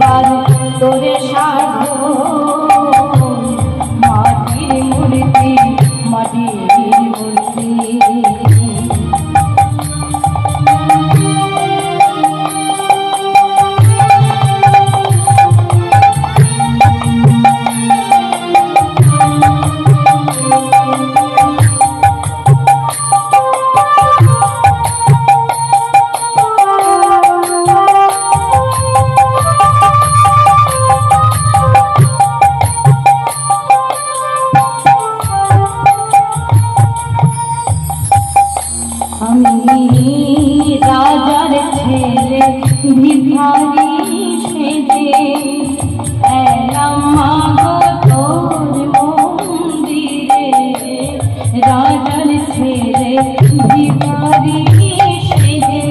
এবার তোরে সাধো মাটির মূর্তি মাটির মূর্তি রাজার ছেলে ভিখারি সেজে এলাম মাগো তোর মন্দিরে রাজার ছেলে ভিখারি সেজে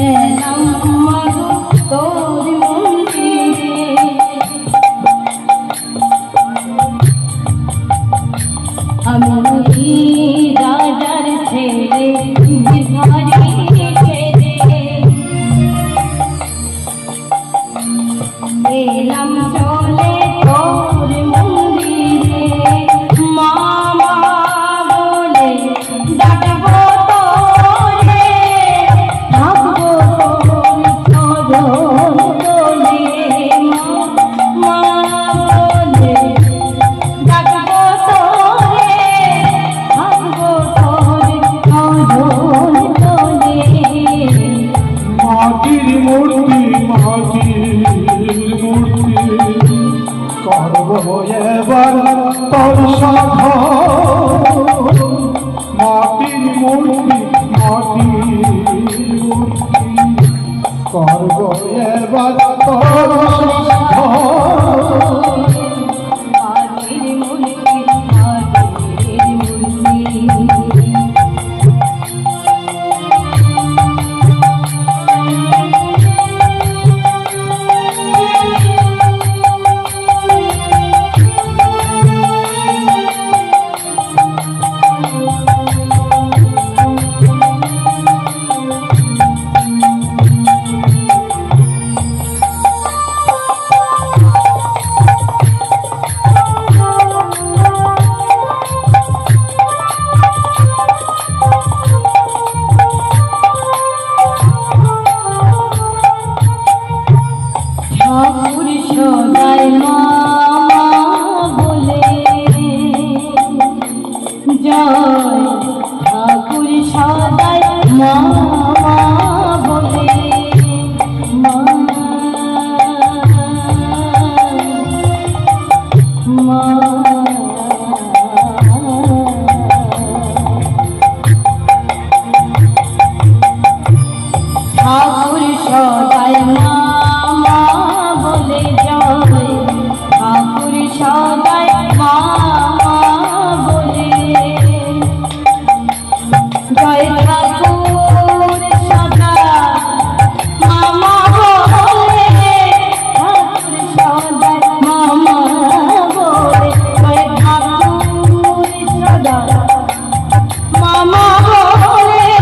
এলাম মাগো তোর মন্দিরে আমি রাজার ছেলে ভিখারি সেজে এলাম চলে তোর মন্দিরে মামা বলে ডাকবো তোরে থাকবো তোর চরণে মা বলে ডাকবো তোরে থাকবো তোর চরণে মাটির মূর্তি করব এবার তোর সাধন মাটির মূর্তি করব এবার তোর সাধন মাটির মূর্তি মাটির মূর্তি ঠাকুর সদাই মামা বলে জয় ঠাকুর সদাই মামা বলে ঠাকুর সদাই মামা বলে জয় ঠাকুর সদাই মামা বলে জয় ঠাকুর সদা মামা বলে ঠাকুর সদাই মামা বলে জয় ঠাকুর সদা মামা বলে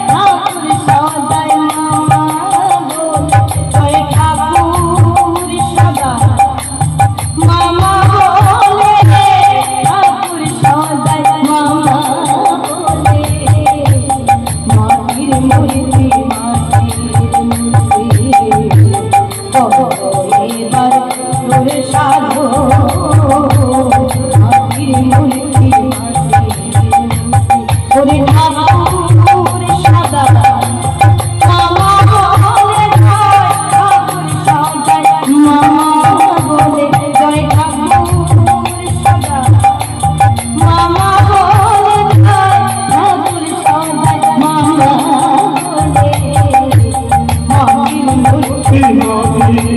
ঠাকুর সদাই মামা বলে জয় ঠাকুর সদা মামা বলে ঠাকুর সদাই মামা বলে মাটির মূর্তি এবার তোর সাধো মাটির মূর্তি ওরে ঠাকুর সদা মামা বলে জয় ঠাকুর সদাই মামা বলে জয় ঠাকুর সদা মামা বলে জয় ঠাকুর সদাই মামা বলে মাটির মূর্তি মূর্তি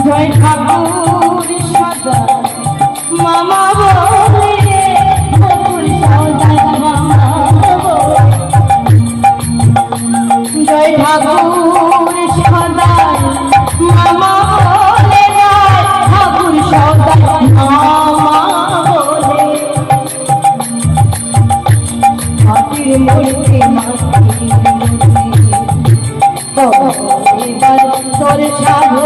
জয় ঠাকুর সদা মামা বলে ঠাকুর সদা মামা বলে জয় ঠাকুর সদা মামা বলে ঠাকুর সদা মামা বলে মাটির মূর্তি মাটির মূর্তি এবার তোর সাধু